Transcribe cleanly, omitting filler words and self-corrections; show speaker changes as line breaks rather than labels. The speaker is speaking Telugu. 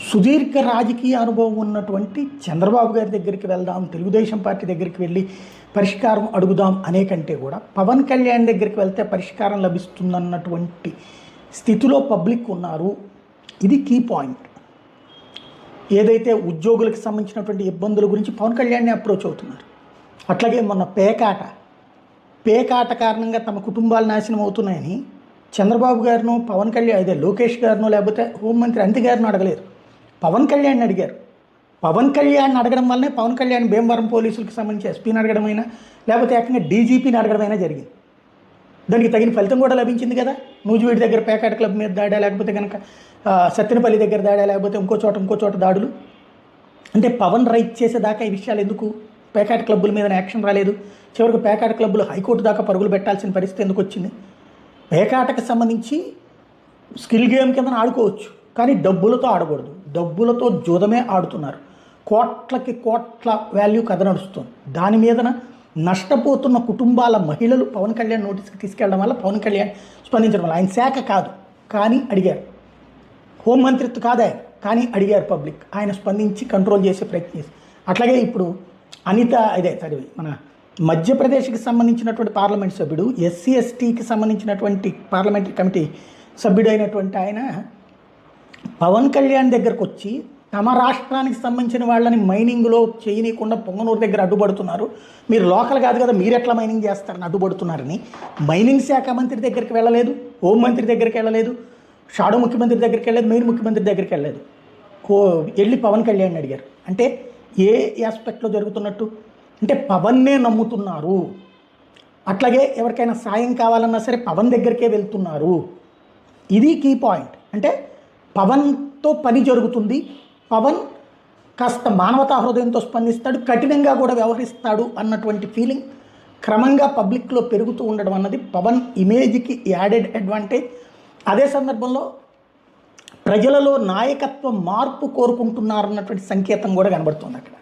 సుదీర్ఘ రాజకీయ అనుభవం ఉన్నటువంటి చంద్రబాబు గారి దగ్గరికి వెళ్దాం, తెలుగుదేశం పార్టీ దగ్గరికి వెళ్ళి పరిష్కారం అడుగుదాం అనే కంటే కూడా పవన్ కళ్యాణ్ దగ్గరికి వెళ్తే పరిష్కారం లభిస్తుందన్నటువంటి స్థితిలో పబ్లిక్ ఉన్నారు. ఇది కీ పాయింట్. ఏదైతే ఉద్యోగులకు సంబంధించినటువంటి ఇబ్బందుల గురించి పవన్ కళ్యాణ్ని అప్రోచ్ అవుతున్నారు. అట్లాగే మొన్న పేకాట కారణంగా తమ కుటుంబాలు నాశనం అవుతున్నాయని చంద్రబాబు గారినో పవన్ కళ్యాణ్ అదే లోకేష్ గారినో లేకపోతే హోంమంత్రి అనిత గారినో అడగలేరు, పవన్ కళ్యాణ్ని అడిగారు. పవన్ కళ్యాణ్ని అడగడం వల్లనే పవన్ కళ్యాణ్ భీమవరం పోలీసులకు సంబంధించి ఎస్పీని అడగడమైనా లేకపోతే ఏకంగా డీజీపీని అడగడమైనా జరిగింది. దానికి తగిన ఫలితం కూడా లభించింది కదా. నూజివీడి దగ్గర పేకాట క్లబ్ మీద దాడా, లేకపోతే కనుక సత్తెనపల్లి దగ్గర దాడా, లేకపోతే ఇంకో చోట దాడులు. అంటే పవన్ రైట్ చేసేదాకా ఈ విషయాలు ఎందుకు? పేకాట క్లబ్బుల మీద యాక్షన్ రాలేదు. చివరికి పేకాట క్లబ్బులు హైకోర్టు దాకా పరుగులు పెట్టాల్సిన పరిస్థితి ఎందుకు వచ్చింది? పేకాటకు సంబంధించి స్కిల్ గేమ్ కింద ఆడుకోవచ్చు, కానీ డబ్బులతో ఆడకూడదు. డబ్బులతో జూదమే ఆడుతున్నారు. కోట్ల వాల్యూ కథ నడుస్తుంది. దాని మీదన నష్టపోతున్న కుటుంబాల మహిళలు పవన్ కళ్యాణ్ నోటీస్కి తీసుకెళ్ళడం వల్ల పవన్ కళ్యాణ్ స్పందించడం వల్ల ఆయన శాఖ కాదు కానీ అడిగారు, హోంమంత్రిత్వ కాదా కానీ అడిగారు పబ్లిక్. ఆయన స్పందించి కంట్రోల్ చేసే ప్రయత్నం చేసి అట్లాగే ఇప్పుడు అనిత మన మధ్యప్రదేశ్కి సంబంధించినటువంటి పార్లమెంట్ సభ్యుడు, ఎస్సీ ఎస్టీకి సంబంధించినటువంటి పార్లమెంటరీ కమిటీ సభ్యుడు అయినటువంటి ఆయన పవన్ కళ్యాణ్ దగ్గరకు వచ్చి తమ రాష్ట్రానికి సంబంధించిన వాళ్ళని మైనింగ్లో చేయనీయకుండా పొంగనూరు దగ్గర అడ్డుపడుతున్నారు, మీరు లోకల్ కాదు కదా మీరు ఎట్లా మైనింగ్ చేస్తారని అడ్డుపడుతున్నారని మైనింగ్ శాఖ మంత్రి దగ్గరికి వెళ్ళలేదు, హోంమంత్రి దగ్గరికి వెళ్ళలేదు, షాడో ముఖ్యమంత్రి దగ్గరికి వెళ్ళలేదు, మెయిన్ ముఖ్యమంత్రి దగ్గరికి వెళ్ళలేదు, వెళ్ళి పవన్ కళ్యాణ్ అడిగారు. అంటే ఏ ఆస్పెక్ట్లో జరుగుతున్నట్టు? అంటే పవన్నే నమ్ముతున్నారు. అట్లాగే ఎవరికైనా సాయం కావాలన్నా సరే పవన్ దగ్గరికే వెళ్తున్నారు. ఇది కీ పాయింట్. అంటే పవన్తో పని జరుగుతుంది, పవన్ కాస్త మానవతా హృదయంతో స్పందిస్తాడు, కఠినంగా కూడా వ్యవహరిస్తాడు అన్నటువంటి ఫీలింగ్ క్రమంగా పబ్లిక్లో పెరుగుతూ ఉండడం అన్నది పవన్ ఇమేజ్కి యాడెడ్ అడ్వాంటేజ్. అదే సందర్భంలో ప్రజలలో నాయకత్వ మార్పు కోరుకుంటున్నారన్నటువంటి సంకేతం కూడా కనబడుతుంది అక్కడ.